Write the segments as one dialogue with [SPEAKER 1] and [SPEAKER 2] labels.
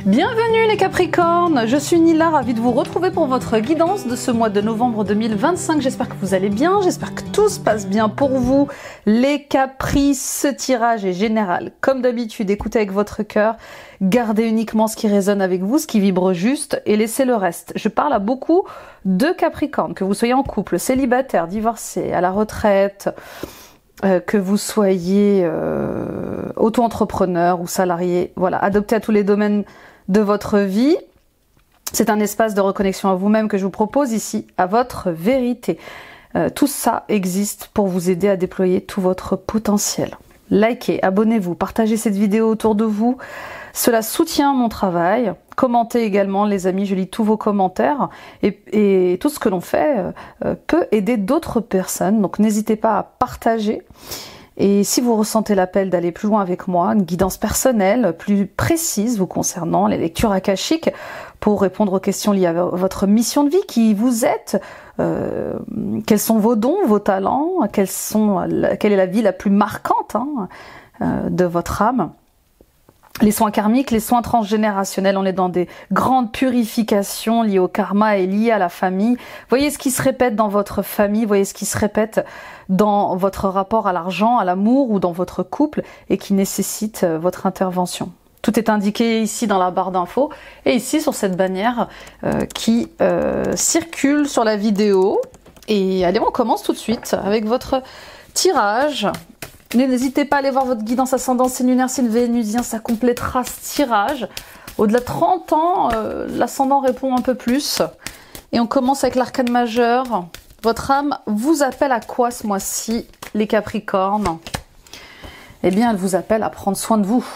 [SPEAKER 1] Bienvenue les Capricornes, je suis Nila, ravie de vous retrouver pour votre guidance de ce mois de novembre 2025. J'espère que vous allez bien, j'espère que tout se passe bien pour vous. Les Capris, ce tirage est général. Comme d'habitude, écoutez avec votre cœur, gardez uniquement ce qui résonne avec vous, ce qui vibre juste et laissez le reste. Je parle à beaucoup de Capricornes, que vous soyez en couple, célibataire, divorcé, à la retraite, que vous soyez auto-entrepreneur ou salarié. Voilà, adoptez à tous les domaines de votre vie. C'est un espace de reconnexion à vous-même que je vous propose ici, à votre vérité. Tout ça existe pour vous aider à déployer tout votre potentiel. Likez, abonnez-vous, partagez cette vidéo autour de vous. Cela soutient mon travail. Commentez également, les amis, je lis tous vos commentaires. Et tout ce que l'on fait peut aider d'autres personnes. Donc n'hésitez pas à partager. Et si vous ressentez l'appel d'aller plus loin avec moi, une guidance personnelle plus précise vous concernant, les lectures akashiques, pour répondre aux questions liées à votre mission de vie, qui vous êtes, quels sont vos dons, vos talents, quelle est la vie la plus marquante de votre âme. Les soins karmiques, les soins transgénérationnels, on est dans des grandes purifications liées au karma et liées à la famille. Voyez ce qui se répète dans votre famille, voyez ce qui se répète dans votre rapport à l'argent, à l'amour ou dans votre couple et qui nécessite votre intervention. Tout est indiqué ici dans la barre d'infos et ici sur cette bannière qui circule sur la vidéo. Et allez, on commence tout de suite avec votre tirage. N'hésitez pas à aller voir votre guidance ascendant, signe lunaire, signe vénusien, ça complétera ce tirage. Au-delà de 30 ans, l'ascendant répond un peu plus. Et on commence avec l'arcane majeur. Votre âme vous appelle à quoi ce mois-ci, les Capricornes? Eh bien, elle vous appelle à prendre soin de vous,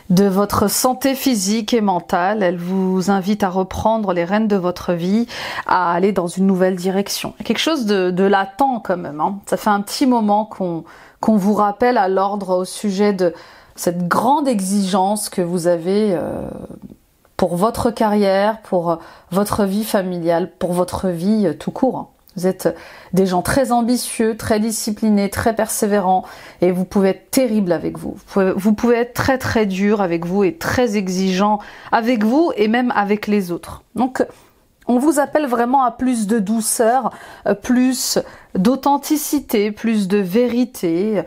[SPEAKER 1] de votre santé physique et mentale. Elle vous invite à reprendre les rênes de votre vie, à aller dans une nouvelle direction. Quelque chose de latent quand même. Ça fait un petit moment qu'on vous rappelle à l'ordre au sujet de cette grande exigence que vous avez pour votre carrière, pour votre vie familiale, pour votre vie tout court. Vous êtes des gens très ambitieux, très disciplinés, très persévérants et vous pouvez être terrible avec vous. Vous pouvez être très très dur avec vous et très exigeant avec vous et même avec les autres. Donc on vous appelle vraiment à plus de douceur, plus d'authenticité, plus de vérité.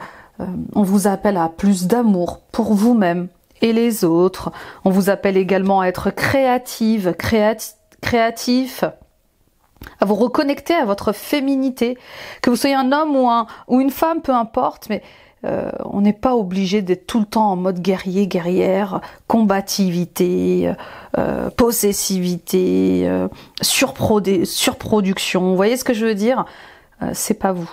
[SPEAKER 1] On vous appelle à plus d'amour pour vous-même et les autres. On vous appelle également à être créatif, à vous reconnecter à votre féminité, que vous soyez un homme ou une femme, peu importe, mais on n'est pas obligé d'être tout le temps en mode guerrier, guerrière, combativité, possessivité, surproduction. Vous voyez ce que je veux dire? C'est pas vous.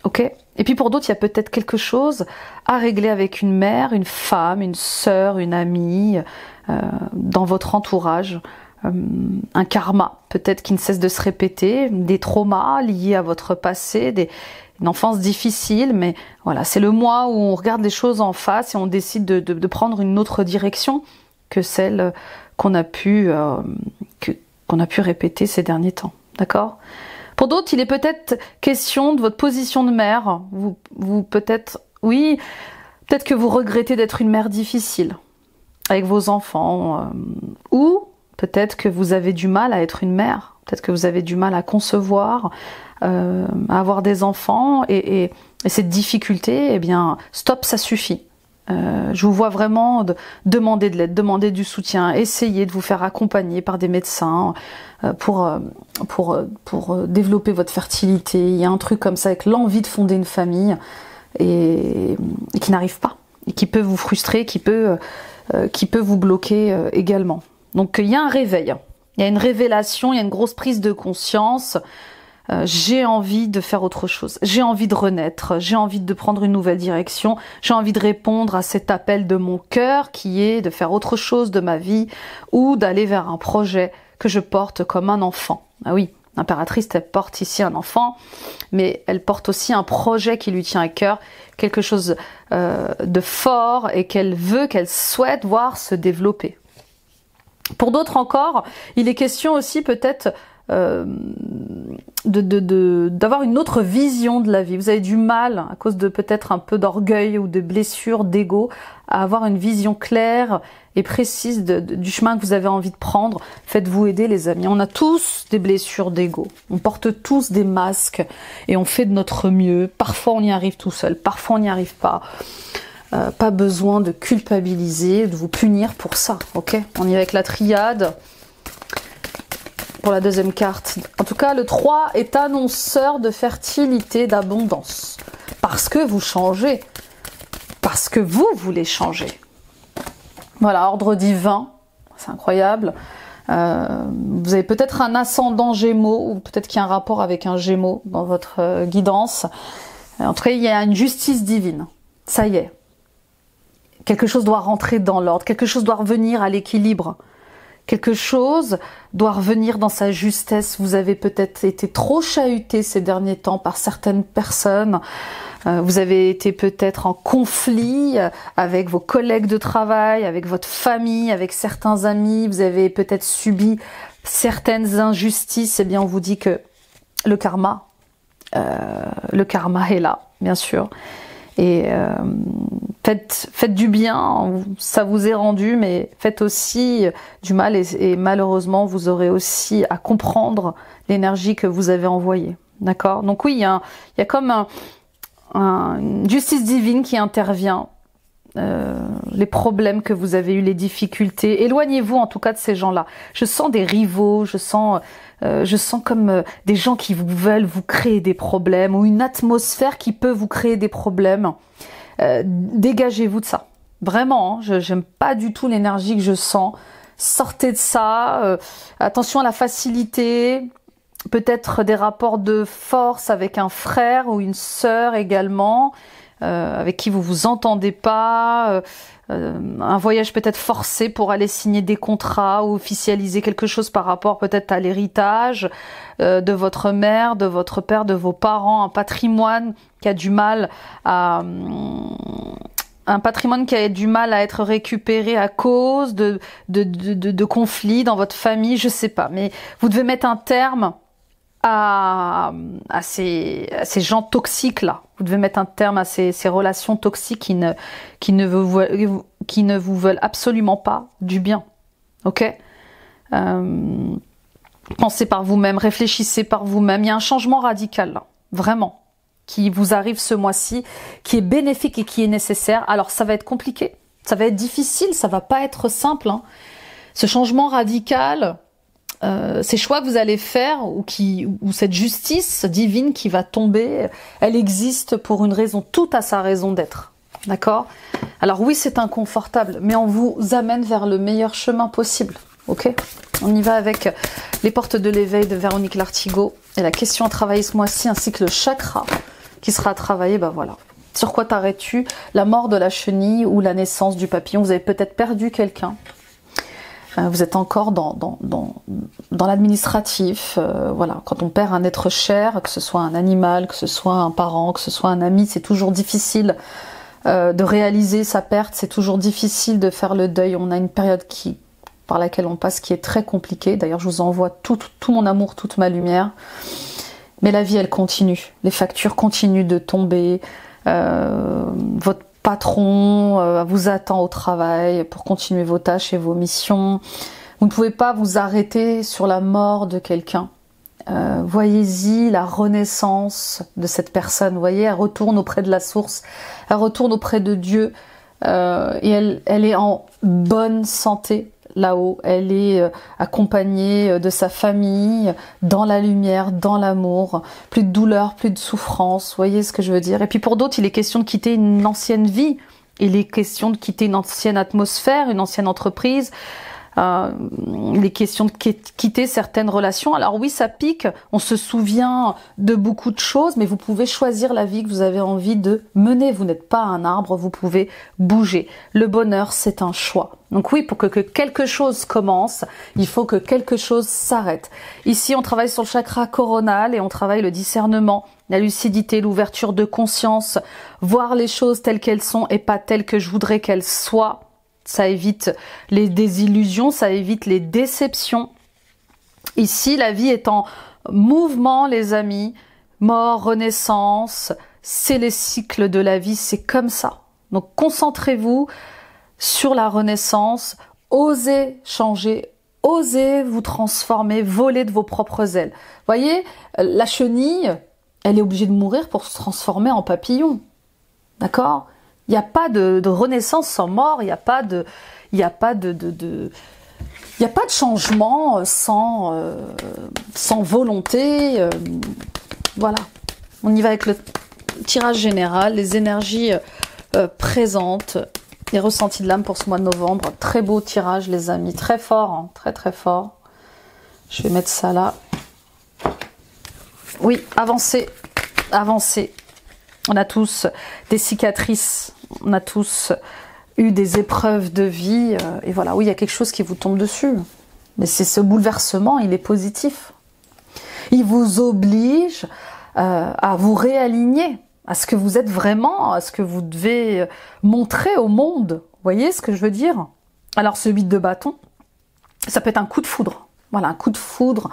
[SPEAKER 1] Ok? Et puis pour d'autres, il y a peut-être quelque chose à régler avec une mère, une femme, une sœur, une amie, dans votre entourage. Un karma peut-être qui ne cesse de se répéter, des traumas liés à votre passé, une enfance difficile, mais voilà, c'est le mois où on regarde les choses en face et on décide de prendre une autre direction que celle qu'on a pu répéter ces derniers temps, d'accord? Pour d'autres, il est peut-être question de votre position de mère, vous peut-être, oui, peut-être que vous regrettez d'être une mère difficile avec vos enfants, ou peut-être que vous avez du mal à être une mère, peut-être que vous avez du mal à concevoir, à avoir des enfants, et cette difficulté, eh bien, stop, ça suffit. Je vous vois vraiment demander de l'aide, demander du soutien, essayer de vous faire accompagner par des médecins pour développer votre fertilité. Il y a un truc comme ça avec l'envie de fonder une famille et qui n'arrive pas, et qui peut vous frustrer, qui peut vous bloquer également. Donc il y a un réveil, il y a une révélation, il y a une grosse prise de conscience. J'ai envie de faire autre chose, j'ai envie de renaître, j'ai envie de prendre une nouvelle direction, j'ai envie de répondre à cet appel de mon cœur qui est de faire autre chose de ma vie ou d'aller vers un projet que je porte comme un enfant. Ah oui, l'impératrice, elle porte ici un enfant, mais elle porte aussi un projet qui lui tient à cœur, quelque chose de fort et qu'elle souhaite voir se développer. Pour d'autres encore, il est question aussi peut-être d'avoir une autre vision de la vie. Vous avez du mal, à cause de peut-être un peu d'orgueil ou de blessures, d'ego, à avoir une vision claire et précise du chemin que vous avez envie de prendre. Faites-vous aider, les amis. On a tous des blessures d'ego. On porte tous des masques et on fait de notre mieux. Parfois, on y arrive tout seul. Parfois, on n'y arrive pas. Pas besoin de culpabiliser, de vous punir pour ça, ok? On y va avec la triade. Pour la deuxième carte. En tout cas, le 3 est annonceur de fertilité, d'abondance. Parce que vous changez. Parce que vous voulez changer. Voilà, ordre divin. C'est incroyable. Vous avez peut-être un ascendant Gémeaux, ou peut-être qu'il y a un rapport avec un Gémeaux dans votre guidance. En tout cas, il y a une justice divine. Ça y est. Quelque chose doit rentrer dans l'ordre. Quelque chose doit revenir à l'équilibre. Quelque chose doit revenir dans sa justesse. Vous avez peut-être été trop chahuté ces derniers temps par certaines personnes. Vous avez été peut-être en conflit avec vos collègues de travail, avec votre famille, avec certains amis. Vous avez peut-être subi certaines injustices. Eh bien, on vous dit que le karma est là, bien sûr. Et faites du bien, ça vous est rendu, mais faites aussi du mal et malheureusement vous aurez aussi à comprendre l'énergie que vous avez envoyée. D'accord? Donc oui, il y a comme une justice divine qui intervient. Les problèmes que vous avez eu, les difficultés. Éloignez-vous en tout cas de ces gens-là. Je sens des rivaux, je sens comme des gens qui veulent vous créer des problèmes ou une atmosphère qui peut vous créer des problèmes. Dégagez-vous de ça. Vraiment, hein, j'aime pas du tout l'énergie que je sens. Sortez de ça. Attention à la facilité. Peut-être des rapports de force avec un frère ou une sœur également. Avec qui vous vous entendez pas, un voyage peut-être forcé pour aller signer des contrats ou officialiser quelque chose par rapport peut-être à l'héritage de votre mère, de votre père, de vos parents, un patrimoine qui a du mal à être récupéré à cause de conflits dans votre famille, je sais pas, mais vous devez mettre un terme à ces gens toxiques là. Vous devez mettre un terme à ces relations toxiques qui ne vous veulent absolument pas du bien. Ok? Pensez par vous-même, réfléchissez par vous-même. Il y a un changement radical là, vraiment, qui vous arrive ce mois-ci, qui est bénéfique et qui est nécessaire. Alors ça va être compliqué, ça va être difficile, ça va pas être simple, hein. Ce changement radical, ces choix que vous allez faire ou cette justice divine qui va tomber, elle existe pour une raison, tout a sa raison d'être. D'accord? Alors oui, c'est inconfortable, mais on vous amène vers le meilleur chemin possible. Ok? On y va avec les portes de l'éveil de Véronique Lartigot et la question à travailler ce mois-ci ainsi que le chakra qui sera travaillé. Ben voilà. Sur quoi t'arrêtes-tu? La mort de la chenille ou la naissance du papillon? Vous avez peut-être perdu quelqu'un. Vous êtes encore dans l'administratif. Voilà, quand on perd un être cher, que ce soit un animal, que ce soit un parent, que ce soit un ami, c'est toujours difficile de réaliser sa perte. C'est toujours difficile de faire le deuil. On a une période par laquelle on passe qui est très compliquée. D'ailleurs, je vous envoie tout mon amour, toute ma lumière. Mais la vie, elle continue. Les factures continuent de tomber. Votre patron vous attend au travail pour continuer vos tâches et vos missions. Vous ne pouvez pas vous arrêter sur la mort de quelqu'un. Voyez-y la renaissance de cette personne. Vous voyez, elle retourne auprès de la source, elle retourne auprès de Dieu et elle est en bonne santé là-haut. Elle est accompagnée de sa famille, dans la lumière, dans l'amour. Plus de douleur, plus de souffrance. Vous voyez ce que je veux dire? Et puis pour d'autres, il est question de quitter une ancienne vie. Il est question de quitter une ancienne atmosphère, une ancienne entreprise. Il est question de quitter certaines relations. Alors oui, ça pique, on se souvient de beaucoup de choses, mais vous pouvez choisir la vie que vous avez envie de mener. Vous n'êtes pas un arbre, vous pouvez bouger. Le bonheur, c'est un choix. Donc oui, pour que quelque chose commence, il faut que quelque chose s'arrête. Ici, on travaille sur le chakra coronal et on travaille le discernement, la lucidité, l'ouverture de conscience, voir les choses telles qu'elles sont et pas telles que je voudrais qu'elles soient. Ça évite les désillusions, ça évite les déceptions. Ici, la vie est en mouvement, les amis. Mort, renaissance, c'est les cycles de la vie, c'est comme ça. Donc concentrez-vous sur la renaissance, osez changer, osez vous transformer, voler de vos propres ailes. Voyez, la chenille, elle est obligée de mourir pour se transformer en papillon. D'accord? Il n'y a pas de renaissance sans mort, il n'y a pas de changement sans volonté. Voilà. On y va avec le tirage général, les énergies présentes, les ressentis de l'âme pour ce mois de novembre. Très beau tirage, les amis, très fort, hein, très très fort. Je vais mettre ça là. Oui, avancez, avancez. On a tous des cicatrices, on a tous eu des épreuves de vie, et voilà, oui, il y a quelque chose qui vous tombe dessus. Mais c'est ce bouleversement, il est positif. Il vous oblige à vous réaligner à ce que vous êtes vraiment, à ce que vous devez montrer au monde. Vous voyez ce que je veux dire? Alors ce 8 de bâton, ça peut être un coup de foudre. Voilà, un coup de foudre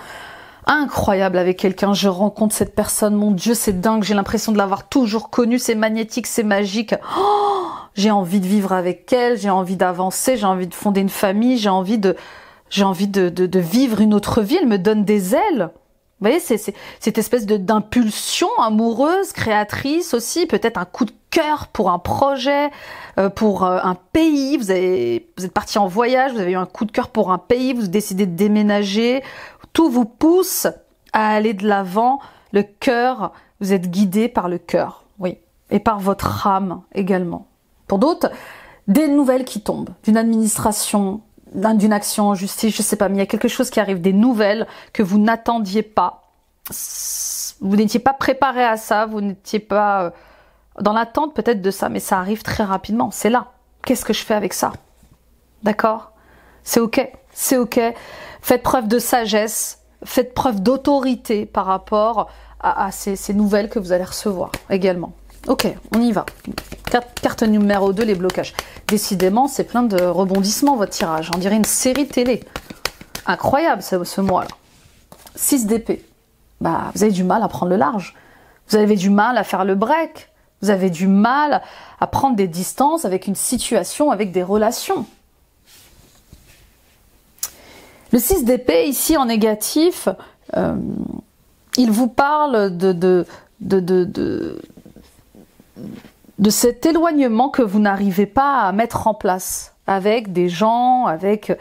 [SPEAKER 1] incroyable avec quelqu'un. Je rencontre cette personne, mon Dieu, c'est dingue, j'ai l'impression de l'avoir toujours connue, c'est magnétique, c'est magique. Oh, j'ai envie de vivre avec elle, j'ai envie d'avancer, j'ai envie de fonder une famille, j'ai envie de vivre une autre vie, elle me donne des ailes. Vous voyez, c'est cette espèce d'impulsion amoureuse, créatrice aussi, peut-être un coup de cœur pour un projet, pour un pays. Vous êtes parti en voyage, vous avez eu un coup de cœur pour un pays, vous décidez de déménager. Tout vous pousse à aller de l'avant. Le cœur, vous êtes guidé par le cœur, oui, et par votre âme également. Pour d'autres, des nouvelles qui tombent, d'une administration, d'une action en justice, je sais pas, mais il y a quelque chose qui arrive, des nouvelles que vous n'attendiez pas. Vous n'étiez pas préparé à ça, vous n'étiez pas dans l'attente peut-être de ça, mais ça arrive très rapidement, c'est là. Qu'est-ce que je fais avec ça? D'accord? C'est ok, c'est ok. Faites preuve de sagesse, faites preuve d'autorité par rapport à ces nouvelles que vous allez recevoir également. Ok, on y va. Carte numéro 2, les blocages. Décidément, c'est plein de rebondissements, votre tirage. On dirait une série télé. Incroyable, ce mois-là. 6 d'épée. Bah, vous avez du mal à prendre le large. Vous avez du mal à faire le break. Vous avez du mal à prendre des distances avec une situation, avec des relations. Le 6 d'épée, ici, en négatif, il vous parle de cet éloignement que vous n'arrivez pas à mettre en place avec des gens, avec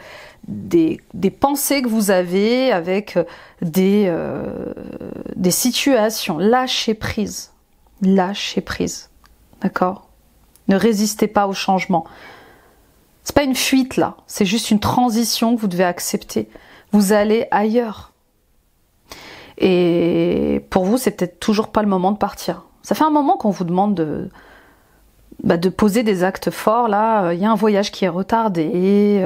[SPEAKER 1] des pensées que vous avez, avec des situations. Lâchez prise. Lâchez prise. D'accord? Ne résistez pas au changement. C'est pas une fuite là, c'est juste une transition que vous devez accepter. Vous allez ailleurs. Et pour vous, c'est peut-être toujours pas le moment de partir. Ça fait un moment qu'on vous demande de poser des actes forts. Là, il y a un voyage qui est retardé.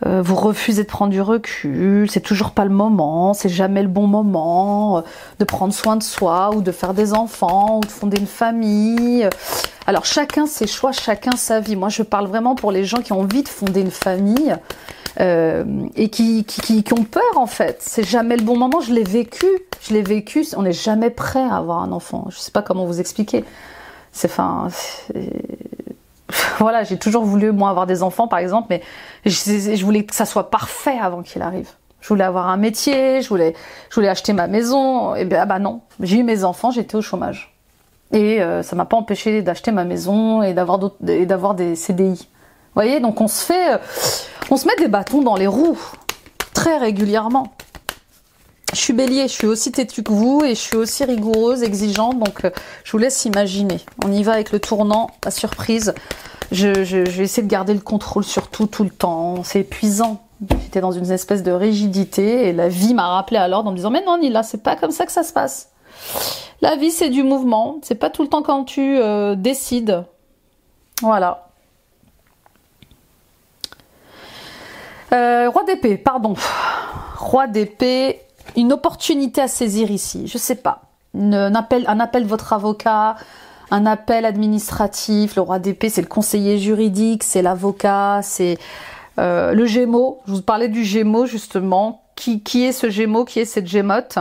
[SPEAKER 1] Vous refusez de prendre du recul. C'est toujours pas le moment. C'est jamais le bon moment de prendre soin de soi ou de faire des enfants ou de fonder une famille. Alors chacun ses choix, chacun sa vie. Moi, je parle vraiment pour les gens qui ont envie de fonder une famille et qui ont peur en fait. C'est jamais le bon moment. Je l'ai vécu. On n'est jamais prêt à avoir un enfant. Je sais pas comment vous expliquer. Voilà, j'ai toujours voulu moi avoir des enfants par exemple, mais je voulais que ça soit parfait avant qu'il arrive. Je voulais avoir un métier, je voulais acheter ma maison. Et bien bah non, j'ai eu mes enfants, j'étais au chômage. Et ça m'a pas empêché d'acheter ma maison et d'avoir des CDI. Vous voyez, donc on se met des bâtons dans les roues très régulièrement. Je suis bélier, je suis aussi têtue que vous et je suis aussi rigoureuse, exigeante, donc je vous laisse imaginer. On y va avec le tournant, la surprise. Je vais essayer de garder le contrôle sur tout le temps. C'est épuisant. J'étais dans une espèce de rigidité et la vie m'a rappelé à l'ordre en me disant « Mais non Nila, c'est pas comme ça que ça se passe. La vie, c'est du mouvement. C'est pas tout le temps quand tu décides. » Voilà. Roi d'épée, pardon. Roi d'épée, une opportunité à saisir ici. Je sais pas. Un appel de votre avocat, un appel administratif. Le roi d'épée, c'est le conseiller juridique, c'est l'avocat, c'est le Gémeaux. Je vous parlais du Gémeaux justement. qui est ce Gémeaux, qui est cette Gémote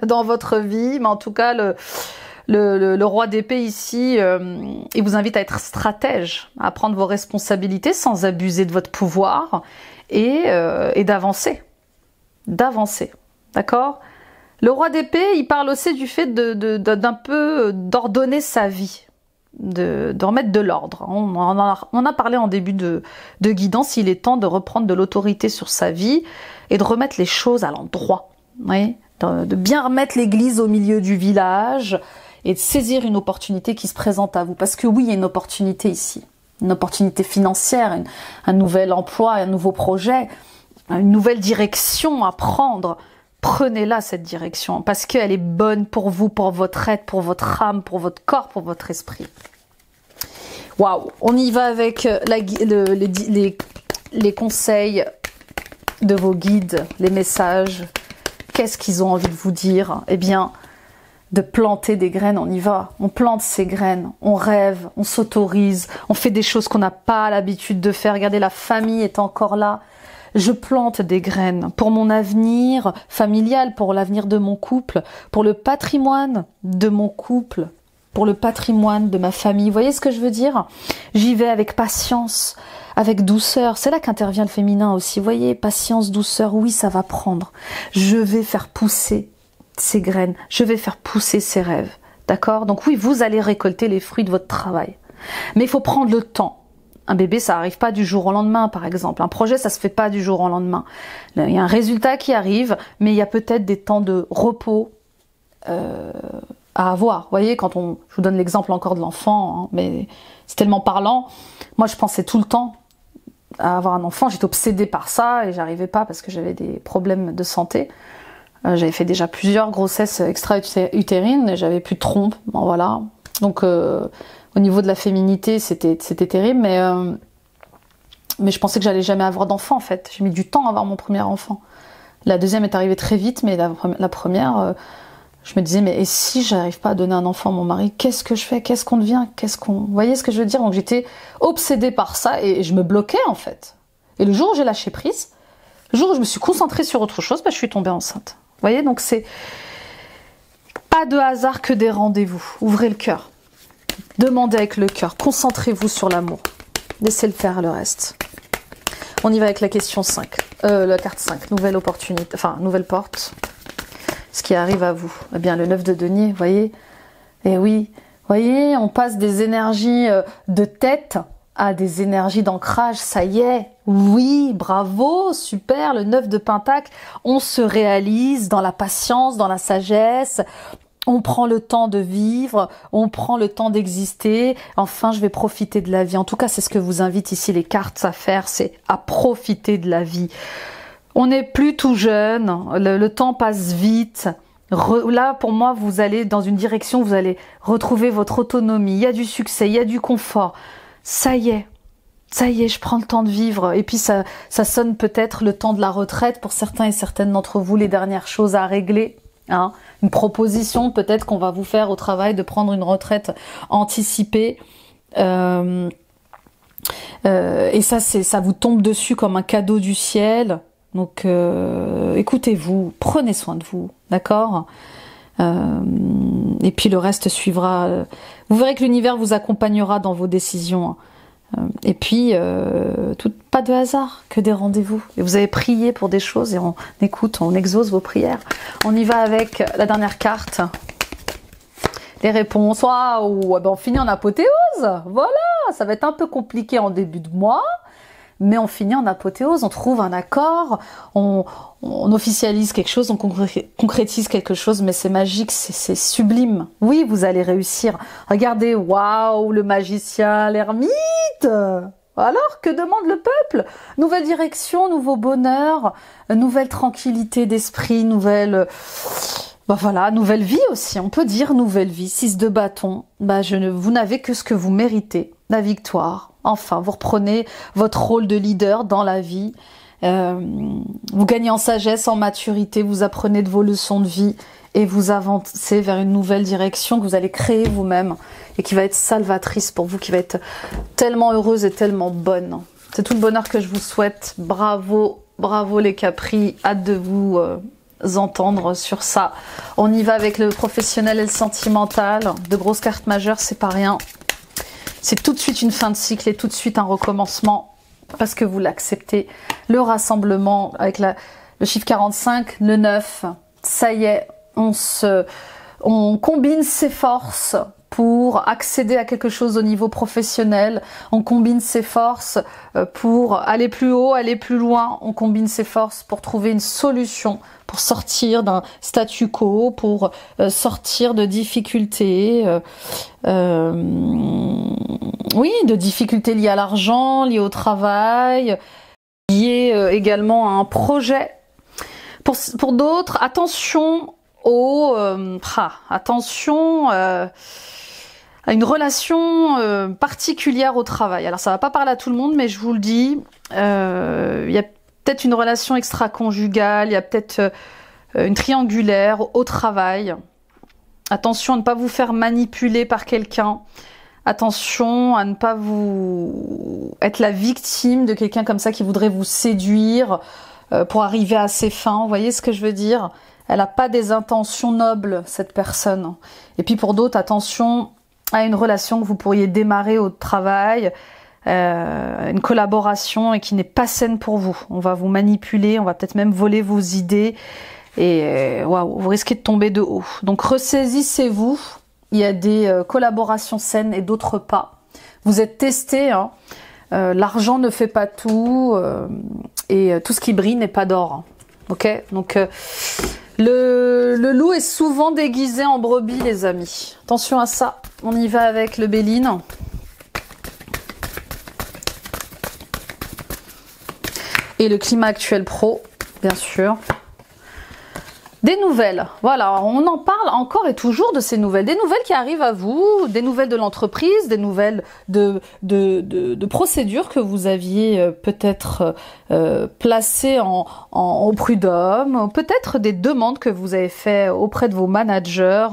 [SPEAKER 1] dans votre vie, mais en tout cas, le roi d'épée ici, il vous invite à être stratège, à prendre vos responsabilités sans abuser de votre pouvoir et d'avancer. D'avancer, d'accord? Le roi d'épée, il parle aussi du fait d'un peu d'ordonner sa vie, de remettre de l'ordre. On en a parlé en début de guidance, il est temps de reprendre de l'autorité sur sa vie et de remettre les choses à l'endroit. Oui, de bien remettre l'église au milieu du village et de saisir une opportunité qui se présente à vous. Parce que oui, il y a une opportunité ici, une opportunité financière, un nouvel emploi, un nouveau projet, une nouvelle direction à prendre. Prenez-la, cette direction, parce qu'elle est bonne pour vous, pour votre être, pour votre âme, pour votre corps, pour votre esprit. Waouh! On y va avec les conseils de vos guides, les messages. Qu'est-ce qu'ils ont envie de vous dire? Eh bien, de planter des graines, on y va. On plante ces graines, on rêve, on s'autorise, on fait des choses qu'on n'a pas l'habitude de faire. Regardez, la famille est encore là. Je plante des graines pour mon avenir familial, pour l'avenir de mon couple, pour le patrimoine de mon couple, pour le patrimoine de ma famille. Vous voyez ce que je veux dire? J'y vais avec patience, avec douceur. C'est là qu'intervient le féminin aussi. Vous voyez, patience, douceur, oui, ça va prendre. Je vais faire pousser ces graines. Je vais faire pousser ces rêves. D'accord? Donc oui, vous allez récolter les fruits de votre travail. Mais il faut prendre le temps. Un bébé, ça n'arrive pas du jour au lendemain, par exemple. Un projet, ça se fait pas du jour au lendemain. Il y a un résultat qui arrive, mais il y a peut-être des temps de repos à avoir. Vous voyez, je vous donne l'exemple encore de l'enfant, hein, mais c'est tellement parlant. Moi, je pensais tout le temps à avoir un enfant. J'étais obsédée par ça et j'arrivais pas parce que j'avais des problèmes de santé. J'avais fait déjà plusieurs grossesses extra-utérines et j'avais plus de trompe. Bon, voilà. Donc, au niveau de la féminité, c'était terrible, mais je pensais que j'allais jamais avoir d'enfant, en fait. J'ai mis du temps à avoir mon premier enfant. La deuxième est arrivée très vite, mais la première, je me disais, mais et si j'arrive pas à donner un enfant à mon mari, qu'est-ce que je fais? Qu'est-ce qu'on devient? Vous voyez ce que je veux dire? Donc j'étais obsédée par ça et je me bloquais, en fait. Et le jour où j'ai lâché prise, le jour où je me suis concentrée sur autre chose, je suis tombée enceinte. Vous voyez, donc c'est pas de hasard que des rendez-vous. Ouvrez le cœur. Demandez avec le cœur. Concentrez-vous sur l'amour. Laissez le faire le reste. On y va avec la question 5. La carte 5. Nouvelle opportunité. Enfin, nouvelle porte. Ce qui arrive à vous. Eh bien, le 9 de denier, vous voyez. Eh oui. Vous voyez, on passe des énergies de tête à des énergies d'ancrage. Ça y est. Oui, bravo, super. Le 9 de pentacle. On se réalise dans la patience, dans la sagesse. On prend le temps de vivre, on prend le temps d'exister. Enfin, je vais profiter de la vie. En tout cas, c'est ce que vous invitent ici les cartes à faire, c'est à profiter de la vie. On n'est plus tout jeune, le temps passe vite. Là, pour moi, vous allez dans une direction, vous allez retrouver votre autonomie. Il y a du succès, il y a du confort. Ça y est, je prends le temps de vivre. Et puis, ça sonne peut-être le temps de la retraite pour certains et certaines d'entre vous, les dernières choses à régler. Hein, une proposition peut-être qu'on va vous faire au travail de prendre une retraite anticipée et ça vous tombe dessus comme un cadeau du ciel. Donc écoutez-vous, prenez soin de vous, d'accord, et puis le reste suivra. Vous verrez que l'univers vous accompagnera dans vos décisions. Et puis, pas de hasard, que des rendez-vous. Et vous avez prié pour des choses et on écoute, on exauce vos prières. On y va avec la dernière carte. Les réponses. Waouh, ben on finit en apothéose. Voilà, ça va être un peu compliqué en début de mois, mais on finit en apothéose. On trouve un accord, on officialise quelque chose, on concrétise quelque chose, mais c'est magique, c'est sublime. Oui, vous allez réussir. Regardez, waouh, le magicien, l'ermite. Alors, que demande le peuple? Nouvelle direction, nouveau bonheur, nouvelle tranquillité d'esprit, nouvelle vie aussi. On peut dire nouvelle vie. 6 de bâton. Vous n'avez que ce que vous méritez. La victoire. Enfin, vous reprenez votre rôle de leader dans la vie. Vous gagnez en sagesse, en maturité, vous apprenez de vos leçons de vie et vous avancez vers une nouvelle direction que vous allez créer vous-même et qui va être salvatrice pour vous, qui va être tellement heureuse et tellement bonne. C'est tout le bonheur que je vous souhaite. Bravo bravo les Capri, hâte de vous entendre sur ça. On y va avec le professionnel et le sentimental. De grosses cartes majeures, c'est pas rien. C'est tout de suite une fin de cycle et tout de suite un recommencement parce que vous l'acceptez. Le rassemblement avec le chiffre 45, le 9, ça y est, on combine ses forces pour accéder à quelque chose au niveau professionnel, on combine ses forces pour aller plus haut, aller plus loin, on combine ses forces pour trouver une solution, pour sortir d'un statu quo, pour sortir de difficultés, oui, de difficultés liées à l'argent, liées au travail, liées également à un projet. Pour d'autres, attention attention à une relation particulière au travail. Alors ça va pas parler à tout le monde, mais je vous le dis, il y a peut-être une relation extra-conjugale, il y a peut-être une triangulaire au travail. Attention à ne pas vous faire manipuler par quelqu'un. Attention à ne pas vous être la victime de quelqu'un comme ça qui voudrait vous séduire pour arriver à ses fins. Vous voyez ce que je veux dire? Elle n'a pas des intentions nobles, cette personne. Et puis pour d'autres, attention à une relation que vous pourriez démarrer au travail, une collaboration et qui n'est pas saine pour vous. On va vous manipuler, on va peut-être même voler vos idées et waouh, vous risquez de tomber de haut. Donc ressaisissez-vous. Il y a des collaborations saines et d'autres pas. Vous êtes testé, hein. L'argent ne fait pas tout et tout ce qui brille n'est pas d'or. Hein. Ok, donc le loup est souvent déguisé en brebis, les amis. Attention à ça. On y va avec le Béline. Et le climat actuel pro, bien sûr. Des nouvelles, voilà, on en parle encore et toujours de ces nouvelles. Des nouvelles qui arrivent à vous, des nouvelles de l'entreprise, des nouvelles de procédures que vous aviez peut-être placées au prud'homme, peut-être des demandes que vous avez faites auprès de vos managers.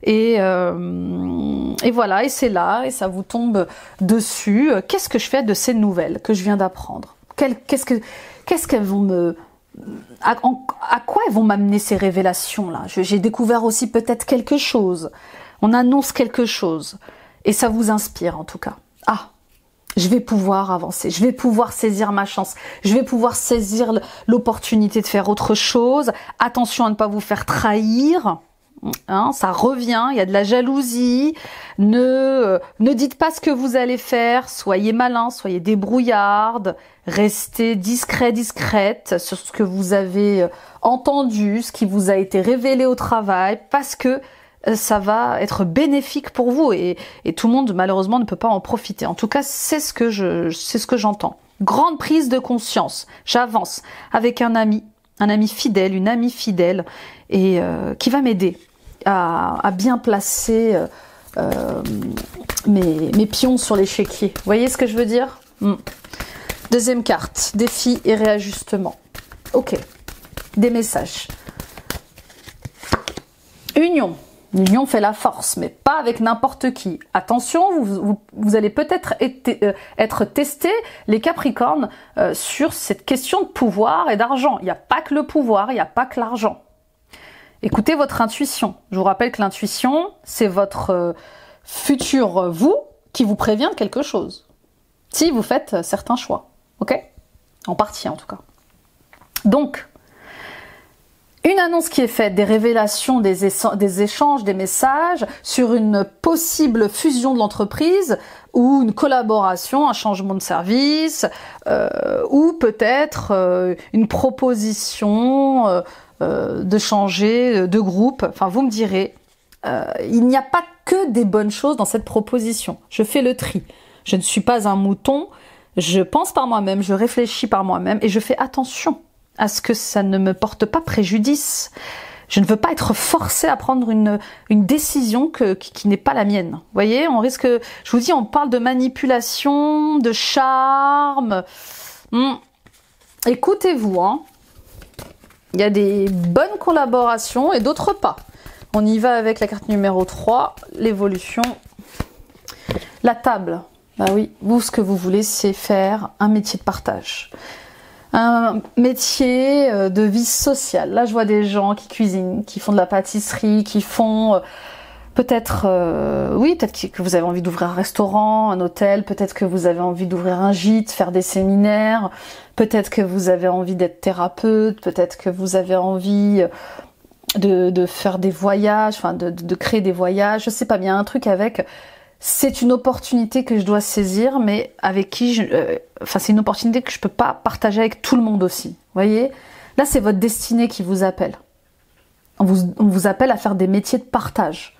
[SPEAKER 1] Et voilà, et c'est là, et ça vous tombe dessus. Qu'est-ce que je fais de ces nouvelles que je viens d'apprendre? Qu'est-ce qu'elles vont me... À quoi elles vont m'amener ces révélations-là? J'ai découvert aussi peut-être quelque chose. On annonce quelque chose. Et ça vous inspire en tout cas. Ah, je vais pouvoir avancer. Je vais pouvoir saisir ma chance. Je vais pouvoir saisir l'opportunité de faire autre chose. Attention à ne pas vous faire trahir. Hein, ça revient, il y a de la jalousie. Ne dites pas ce que vous allez faire. Soyez malin, soyez débrouillarde. Restez discret, discrète sur ce que vous avez entendu, ce qui vous a été révélé au travail, parce que ça va être bénéfique pour vous et tout le monde malheureusement ne peut pas en profiter. En tout cas, c'est ce que j'entends. Grande prise de conscience. J'avance avec un ami fidèle, une amie fidèle et qui va m'aider à bien placer mes pions sur l'échiquier. Vous voyez ce que je veux dire? Deuxième carte, défi et réajustement. Ok, des messages. Union. L'union fait la force, mais pas avec n'importe qui. Attention, vous allez peut-être être testé, les Capricornes, sur cette question de pouvoir et d'argent. Il n'y a pas que le pouvoir, il n'y a pas que l'argent. Écoutez votre intuition. Je vous rappelle que l'intuition, c'est votre futur vous qui vous prévient de quelque chose. Si vous faites certains choix. Ok? En partie en tout cas. Donc, une annonce qui est faite, des révélations, des échanges, des messages sur une possible fusion de l'entreprise ou une collaboration, un changement de service ou peut-être une proposition de changer de groupe. Enfin, vous me direz, il n'y a pas que des bonnes choses dans cette proposition. Je fais le tri. Je ne suis pas un mouton. Je pense par moi-même, je réfléchis par moi-même et je fais attention à ce que ça ne me porte pas préjudice. Je ne veux pas être forcée à prendre une décision qui n'est pas la mienne. Vous voyez, on risque... Je vous dis, on parle de manipulation, de charme. Écoutez-vous, hein. Il y a des bonnes collaborations et d'autres pas. On y va avec la carte numéro 3, l'évolution. La table. Bah oui, vous, ce que vous voulez, c'est faire un métier de partage. un métier de vie sociale. Là, je vois des gens qui cuisinent, qui font de la pâtisserie, qui font peut-être, oui, peut-être que vous avez envie d'ouvrir un restaurant, un hôtel, peut-être que vous avez envie d'ouvrir un gîte, faire des séminaires, peut-être que vous avez envie d'être thérapeute, peut-être que vous avez envie de faire des voyages, enfin de créer des voyages, je sais pas bien, un truc avec... C'est une opportunité que je dois saisir, mais avec qui enfin, c'est une opportunité que je peux pas partager avec tout le monde aussi. Vous voyez? Là, c'est votre destinée qui vous appelle. On vous appelle à faire des métiers de partage,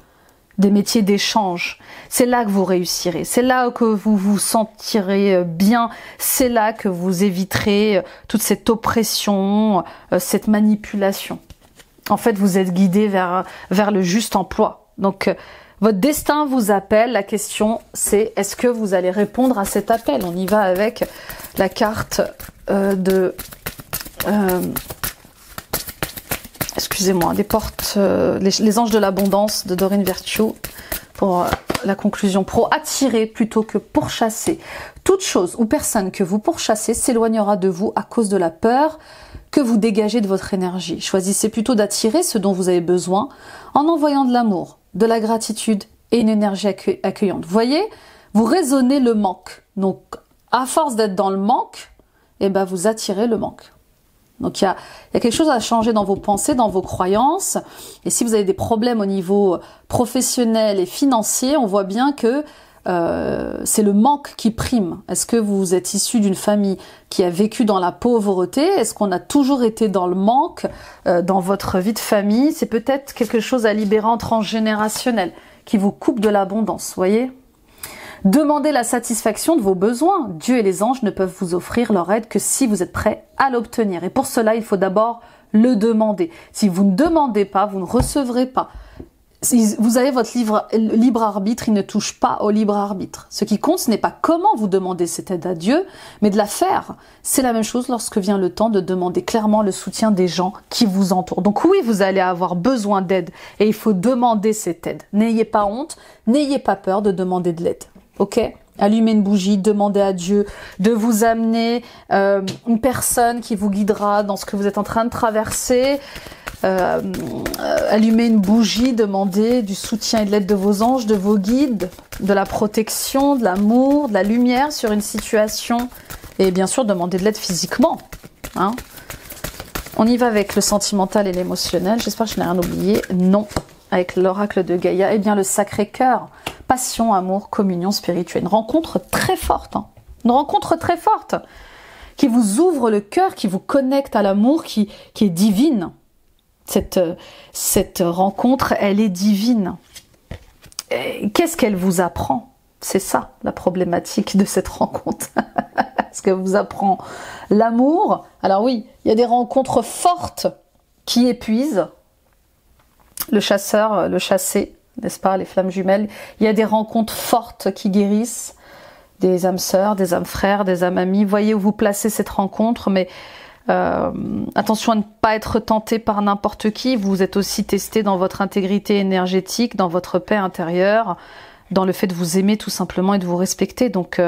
[SPEAKER 1] des métiers d'échange. C'est là que vous réussirez. C'est là que vous vous sentirez bien. C'est là que vous éviterez toute cette oppression, cette manipulation. En fait, vous êtes guidé vers le juste emploi. Donc, votre destin vous appelle, la question c'est est-ce que vous allez répondre à cet appel? On y va avec la carte excusez-moi, des portes, les anges de l'abondance de Doreen Virtue pour la conclusion. Pour attirer plutôt que pourchasser. Toute chose ou personne que vous pourchassez s'éloignera de vous à cause de la peur que vous dégagez de votre énergie. Choisissez plutôt d'attirer ce dont vous avez besoin en envoyant de l'amour, de la gratitude et une énergie accueillante. Vous voyez, vous raisonnez le manque. Donc, à force d'être dans le manque, eh ben, vous attirez le manque. Donc, il y a quelque chose à changer dans vos pensées, dans vos croyances. Et si vous avez des problèmes au niveau professionnel et financier, on voit bien que c'est le manque qui prime. Est-ce que vous êtes issu d'une famille qui a vécu dans la pauvreté? Est-ce qu'on a toujours été dans le manque dans votre vie de famille? C'est peut-être quelque chose à libérer en transgénérationnel qui vous coupe de l'abondance, voyez? Demandez la satisfaction de vos besoins. Dieu et les anges ne peuvent vous offrir leur aide que si vous êtes prêt à l'obtenir. Et pour cela, il faut d'abord le demander. Si vous ne demandez pas, vous ne recevrez pas. Si vous avez votre libre arbitre, il ne touche pas au libre arbitre. Ce qui compte, ce n'est pas comment vous demandez cette aide à Dieu, mais de la faire. C'est la même chose lorsque vient le temps de demander clairement le soutien des gens qui vous entourent. Donc oui, vous allez avoir besoin d'aide et il faut demander cette aide. N'ayez pas honte, n'ayez pas peur de demander de l'aide. Ok ? Allumez une bougie, demandez à Dieu de vous amener une personne qui vous guidera dans ce que vous êtes en train de traverser. Allumez une bougie, demandez du soutien et de l'aide de vos anges, de vos guides, de la protection, de l'amour, de la lumière sur une situation. Et bien sûr, demandez de l'aide physiquement. Hein. On y va avec le sentimental et l'émotionnel. J'espère que je n'ai rien oublié. Non. Avec l'oracle de Gaïa, eh bien le Sacré-Cœur. Passion, amour, communion spirituelle. Une rencontre très forte. Hein. Une rencontre très forte qui vous ouvre le cœur, qui vous connecte à l'amour, qui est divine. Cette rencontre, elle est divine. Qu'est-ce qu'elle vous apprend? C'est ça, la problématique de cette rencontre. Est-ce qu'elle vous apprend l'amour? Alors oui, il y a des rencontres fortes qui épuisent. Le chasseur, le chassé, n'est-ce pas, les flammes jumelles. Il y a des rencontres fortes qui guérissent, des âmes sœurs, des âmes frères, des âmes amies. Voyez où vous placez cette rencontre, mais attention à ne pas être tenté par n'importe qui. Vous êtes aussi testé dans votre intégrité énergétique, dans votre paix intérieure, dans le fait de vous aimer tout simplement et de vous respecter. Donc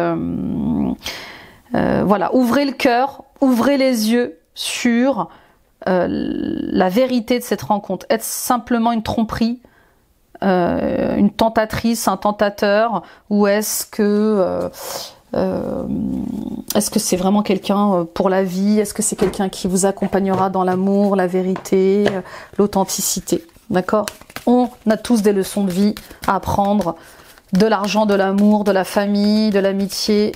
[SPEAKER 1] voilà, ouvrez le cœur, ouvrez les yeux sur la vérité de cette rencontre. Est-ce simplement une tromperie, une tentatrice, un tentateur, ou est-ce que c'est vraiment quelqu'un pour la vie? Est-ce que c'est quelqu'un qui vous accompagnera dans l'amour, la vérité, l'authenticité? D'accord? On a tous des leçons de vie à apprendre, de l'argent, de l'amour, de la famille, de l'amitié,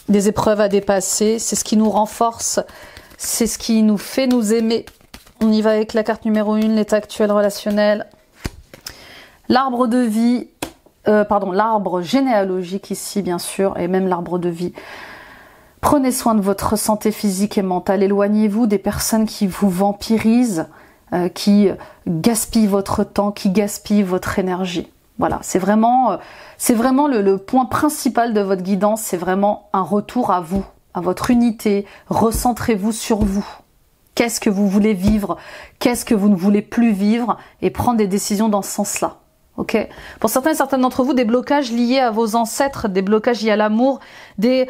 [SPEAKER 1] des épreuves à dépasser. C'est ce qui nous renforce, c'est ce qui nous fait nous aimer. On y va avec la carte numéro 1, l'état actuel relationnel. L'arbre de vie, l'arbre généalogique ici bien sûr, et même l'arbre de vie. Prenez soin de votre santé physique et mentale. Éloignez-vous des personnes qui vous vampirisent, qui gaspillent votre temps, qui gaspillent votre énergie. Voilà, c'est vraiment le point principal de votre guidance, c'est vraiment un retour à vous, à votre unité. Recentrez-vous sur vous. Qu'est-ce que vous voulez vivre? Qu'est-ce que vous ne voulez plus vivre? Et prendre des décisions dans ce sens-là. Ok. Pour certains et certaines d'entre vous, des blocages liés à vos ancêtres, des blocages liés à l'amour, des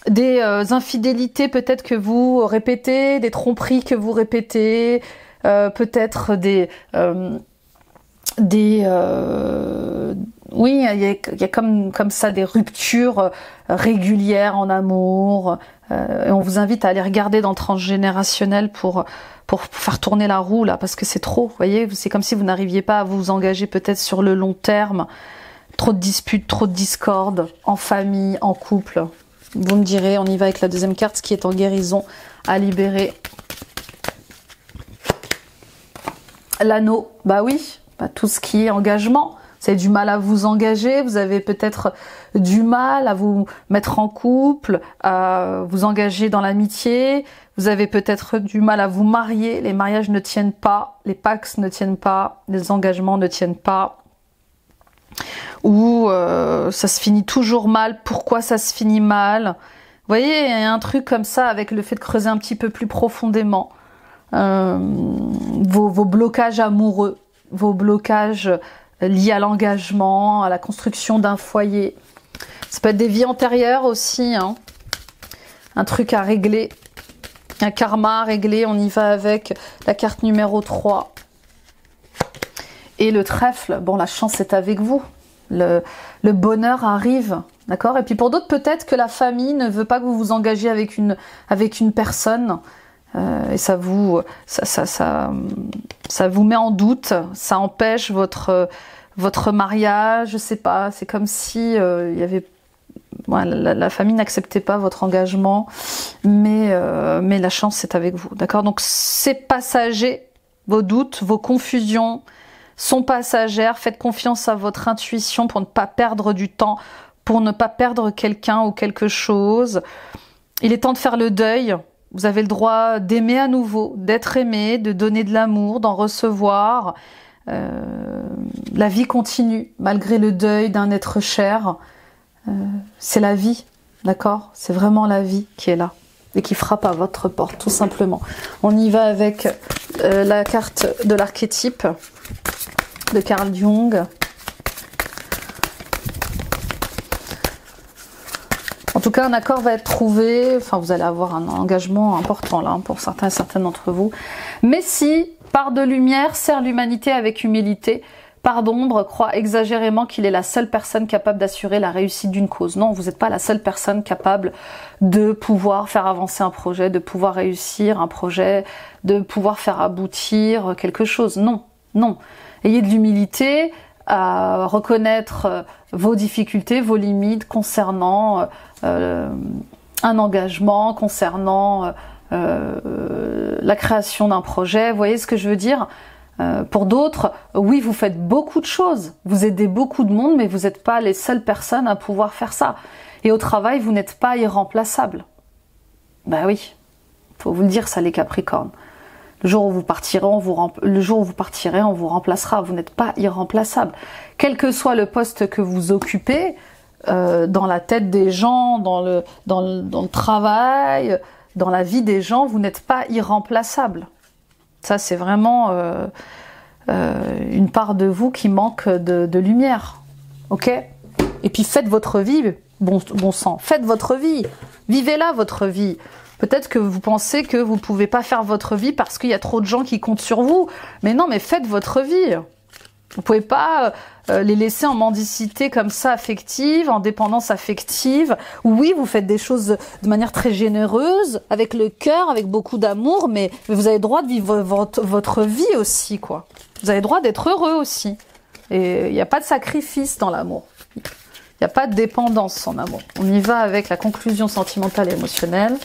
[SPEAKER 1] des infidélités peut-être que vous répétez, des tromperies que vous répétez, peut-être oui, il y a comme ça des ruptures régulières en amour. Et on vous invite à aller regarder dans le transgénérationnel pour faire tourner la roue là, parce que c'est trop. Vous voyez, c'est comme si vous n'arriviez pas à vous engager peut-être sur le long terme. Trop de disputes, trop de discordes en famille, en couple. Vous me direz, on y va avec la deuxième carte, ce qui est en guérison, à libérer. L'anneau, bah oui, bah tout ce qui est engagement. Vous avez du mal à vous engager, vous avez peut-être du mal à vous mettre en couple, à vous engager dans l'amitié, vous avez peut-être du mal à vous marier, les mariages ne tiennent pas, les pax ne tiennent pas, les engagements ne tiennent pas, ou ça se finit toujours mal, pourquoi ça se finit mal? Vous voyez, il y a un truc comme ça avec le fait de creuser un petit peu plus profondément vos blocages amoureux, vos blocages liés à l'engagement, à la construction d'un foyer. Ça peut être des vies antérieures aussi, hein. Un truc à régler, un karma à régler. On y va avec la carte numéro 3. Et le trèfle, bon, la chance est avec vous. Le bonheur arrive, d'accord? Et puis pour d'autres, peut-être que la famille ne veut pas que vous vous engagiez avec une personne. Et ça vous met en doute, ça empêche votre mariage, je sais pas, c'est comme si il y avait la famille n'acceptait pas votre engagement, mais la chance est avec vous, d'accord? Donc c'est passager, vos doutes, vos confusions sont passagères, faites confiance à votre intuition pour ne pas perdre du temps, pour ne pas perdre quelqu'un ou quelque chose. Il est temps de faire le deuil. Vous avez le droit d'aimer à nouveau, d'être aimé, de donner de l'amour, d'en recevoir. La vie continue, malgré le deuil d'un être cher. C'est la vie, d'accord? C'est vraiment la vie qui est là et qui frappe à votre porte, tout simplement. On y va avec la carte de l'archétype de Carl Jung. En tout cas, un accord va être trouvé. Enfin, vous allez avoir un engagement important là, pour certains et certaines d'entre vous. Mais si, part de lumière, sert l'humanité avec humilité, part d'ombre, croit exagérément qu'il est la seule personne capable d'assurer la réussite d'une cause. Non, vous n'êtes pas la seule personne capable de pouvoir faire avancer un projet, de pouvoir réussir un projet, de pouvoir faire aboutir quelque chose. Non, non. Ayez de l'humilité à reconnaître vos difficultés, vos limites concernant un engagement, concernant la création d'un projet. Vous voyez ce que je veux dire? Pour d'autres, oui, vous faites beaucoup de choses, vous aidez beaucoup de monde, mais vous n'êtes pas les seules personnes à pouvoir faire ça. Et au travail, vous n'êtes pas irremplaçable. Ben oui, faut vous le dire ça, les Capricornes. Le jour où vous partirez, on vous remplacera. Vous n'êtes pas irremplaçable. Quel que soit le poste que vous occupez, dans la tête des gens, dans le travail, dans la vie des gens, vous n'êtes pas irremplaçable. Ça, c'est vraiment une part de vous qui manque de lumière. Ok? Et puis faites votre vie, bon sang. Faites votre vie. Vivez-la, votre vie. Peut-être que vous pensez que vous ne pouvez pas faire votre vie parce qu'il y a trop de gens qui comptent sur vous. Mais non, mais faites votre vie. Vous ne pouvez pas les laisser en mendicité comme ça, affective, en dépendance affective. Oui, vous faites des choses de manière très généreuse, avec le cœur, avec beaucoup d'amour, mais vous avez le droit de vivre votre vie aussi, quoi. Vous avez le droit d'être heureux aussi. Et il n'y a pas de sacrifice dans l'amour. Il n'y a pas de dépendance en amour. On y va avec la conclusion sentimentale et émotionnelle.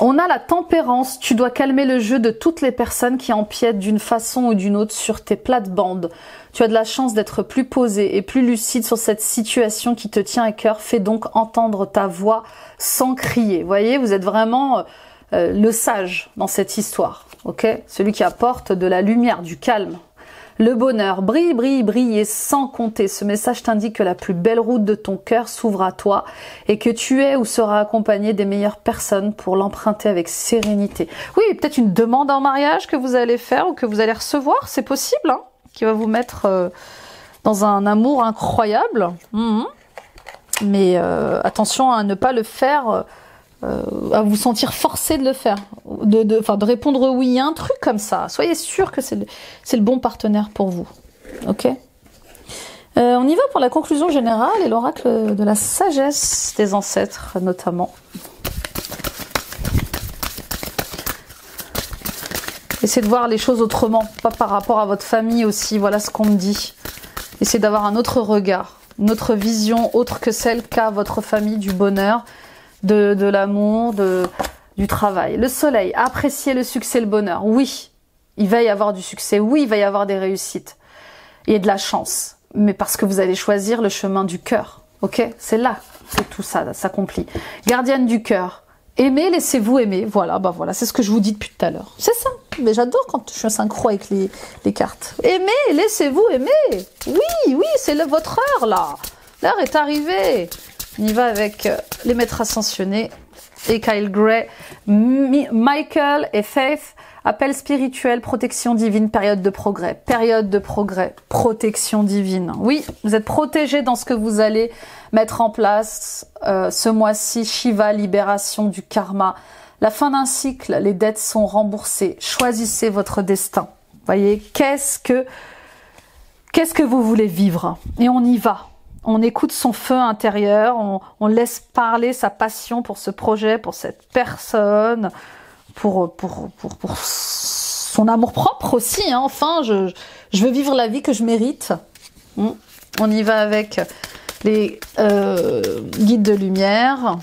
[SPEAKER 1] On a la tempérance, tu dois calmer le jeu de toutes les personnes qui empiètent d'une façon ou d'une autre sur tes plates-bandes. Tu as de la chance d'être plus posé et plus lucide sur cette situation qui te tient à cœur. Fais donc entendre ta voix sans crier. Vous voyez, vous êtes vraiment le sage dans cette histoire, ok? Celui qui apporte de la lumière, du calme. Le bonheur brille, brille, brille et sans compter. Ce message t'indique que la plus belle route de ton cœur s'ouvre à toi et que tu es ou seras accompagné des meilleures personnes pour l'emprunter avec sérénité. Oui, peut-être une demande en mariage que vous allez faire ou que vous allez recevoir, c'est possible, hein, qui va vous mettre dans un amour incroyable. Mais attention à ne pas le faire, à vous sentir forcé de le faire, de répondre oui à un truc comme ça. Soyez sûr que c'est le bon partenaire pour vous. Ok. On y va pour la conclusion générale et l'oracle de la sagesse des ancêtres notamment. Essayez de voir les choses autrement, pas par rapport à votre famille aussi, voilà ce qu'on me dit. Essayez d'avoir un autre regard, une autre vision autre que celle qu'a votre famille du bonheur, de l'amour, du travail. Le soleil, appréciez le succès, le bonheur. Oui, il va y avoir du succès, oui, il va y avoir des réussites et de la chance, mais parce que vous allez choisir le chemin du cœur, ok? C'est là que tout ça s'accomplit. Gardienne du cœur. Aimez, laissez-vous aimer. Voilà, bah voilà, c'est ce que je vous dis depuis tout à l'heure. C'est ça. Mais j'adore quand je suis synchro avec les cartes. Aimez, laissez-vous aimer. Oui, oui, c'est votre heure là. L'heure est arrivée. On y va avec les maîtres ascensionnés et Kyle Gray, Michael et Faith. Appel spirituel, protection divine, période de progrès. Période de progrès, protection divine. Oui, vous êtes protégés dans ce que vous allez mettre en place ce mois-ci. Shiva, libération du karma. La fin d'un cycle, les dettes sont remboursées. Choisissez votre destin. Voyez, qu'est-ce que vous voulez vivre? Et on y va. On écoute son feu intérieur, on laisse parler sa passion pour ce projet, pour cette personne, pour son amour propre aussi. Hein. Enfin, je veux vivre la vie que je mérite. On y va avec les guides de lumière.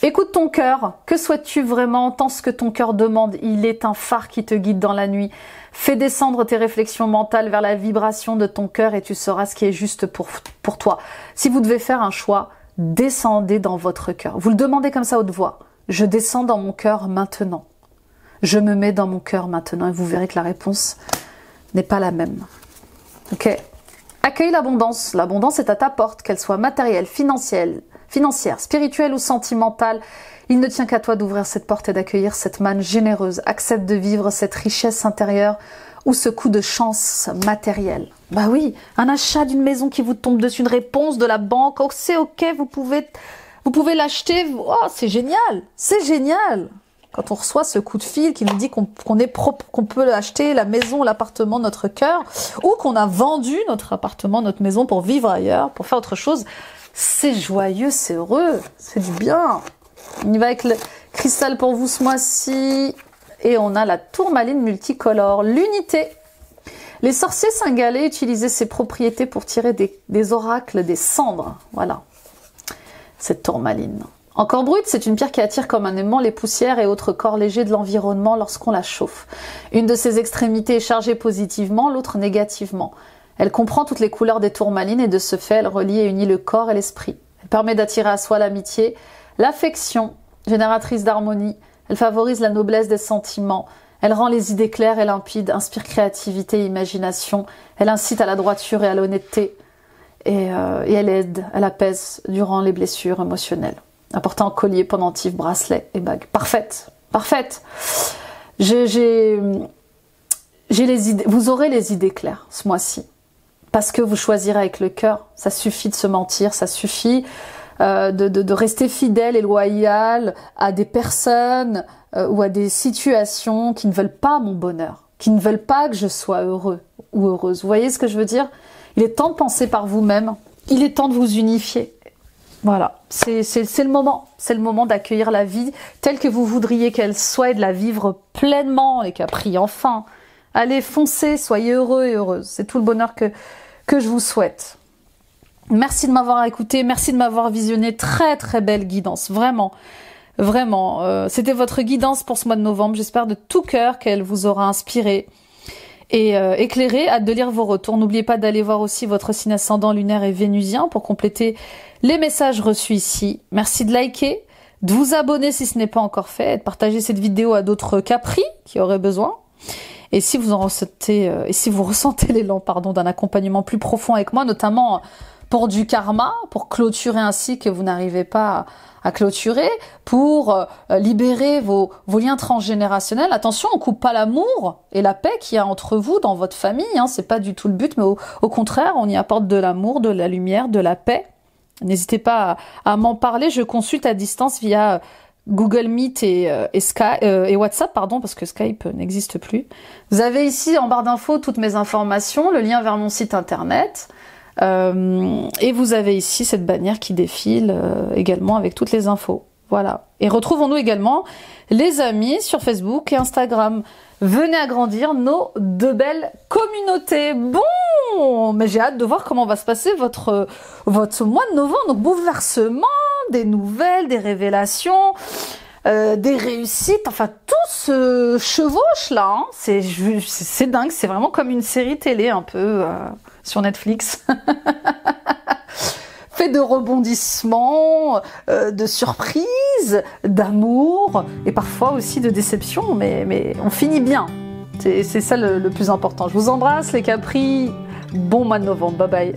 [SPEAKER 1] Écoute ton cœur. Que souhaites-tu vraiment? Entends ce que ton cœur demande. Il est un phare qui te guide dans la nuit. Fais descendre tes réflexions mentales vers la vibration de ton cœur et tu sauras ce qui est juste pour toi. Si vous devez faire un choix, descendez dans votre cœur. Vous le demandez comme ça haute voix. Je descends dans mon cœur maintenant. Je me mets dans mon cœur maintenant et vous verrez que la réponse n'est pas la même. Ok. Accueille l'abondance. L'abondance est à ta porte, qu'elle soit matérielle, financière, spirituelle ou sentimentale. Il ne tient qu'à toi d'ouvrir cette porte et d'accueillir cette manne généreuse. Accepte de vivre cette richesse intérieure ou ce coup de chance matérielle. Bah oui, un achat d'une maison qui vous tombe dessus, une réponse de la banque. Oh, c'est ok, vous pouvez l'acheter. Oh, c'est génial, c'est génial. Quand on reçoit ce coup de fil qui nous dit qu'on peut acheter la maison, l'appartement, notre cœur, ou qu'on a vendu notre appartement, notre maison pour vivre ailleurs, pour faire autre chose, c'est joyeux, c'est heureux, c'est du bien. On y va avec le cristal pour vous ce mois-ci. Et on a la tourmaline multicolore, l'unité. Les sorciers singalais utilisaient ses propriétés pour tirer des oracles, des cendres. Voilà, cette tourmaline. Encore brute, c'est une pierre qui attire comme un aimant les poussières et autres corps légers de l'environnement lorsqu'on la chauffe. Une de ses extrémités est chargée positivement, l'autre négativement. Elle comprend toutes les couleurs des tourmalines et de ce fait, elle relie et unit le corps et l'esprit. Elle permet d'attirer à soi l'amitié, l'affection, génératrice d'harmonie. Elle favorise la noblesse des sentiments. Elle rend les idées claires et limpides, inspire créativité et imagination. Elle incite à la droiture et à l'honnêteté. Et elle aide, elle apaise durant les blessures émotionnelles. Apportant collier, pendentif, bracelet et bague. Parfaite, parfaite. J'ai les idées. Vous aurez les idées claires ce mois-ci. Parce que vous choisirez avec le cœur. Ça suffit de se mentir, ça suffit de rester fidèle et loyal à des personnes ou à des situations qui ne veulent pas mon bonheur, qui ne veulent pas que je sois heureux ou heureuse. Vous voyez ce que je veux dire? Il est temps de penser par vous-même. Il est temps de vous unifier. Voilà, c'est le moment. C'est le moment d'accueillir la vie telle que vous voudriez qu'elle soit et de la vivre pleinement, les capris, enfin. Allez, foncez, soyez heureux et heureuses. C'est tout le bonheur que je vous souhaite. Merci de m'avoir écouté, merci de m'avoir visionné. Très très belle guidance, vraiment. Vraiment, c'était votre guidance pour ce mois de novembre. J'espère de tout cœur qu'elle vous aura inspiré et éclairé. Hâte de lire vos retours. N'oubliez pas d'aller voir aussi votre signe ascendant lunaire et vénusien pour compléter les messages reçus ici. Merci de liker, de vous abonner si ce n'est pas encore fait, et de partager cette vidéo à d'autres capris qui auraient besoin. Et si vous ressentez l'élan, d'un accompagnement plus profond avec moi, notamment pour du karma, pour clôturer un cycle que vous n'arrivez pas à clôturer, pour libérer vos liens transgénérationnels. Attention, on coupe pas l'amour et la paix qu'il y a entre vous dans votre famille, hein, c'est pas du tout le but, mais au contraire, on y apporte de l'amour, de la lumière, de la paix. N'hésitez pas à m'en parler, je consulte à distance via Google Meet et WhatsApp, pardon, parce que Skype n'existe plus. Vous avez ici en barre d'infos toutes mes informations, le lien vers mon site internet. Et vous avez ici cette bannière qui défile également avec toutes les infos. Voilà. Et retrouvons-nous également, les amis, sur Facebook et Instagram. Venez agrandir nos deux belles communautés. Bon, mais j'ai hâte de voir comment va se passer votre mois de novembre. Donc, bouleversement, des nouvelles, des révélations, des réussites. Enfin, tout se chevauche là. Hein. C'est dingue. C'est vraiment comme une série télé un peu sur Netflix. Fait de rebondissements, de surprises, d'amour et parfois aussi de déception, mais on finit bien. C'est ça le plus important. Je vous embrasse les Capris. Bon mois de novembre. Bye bye.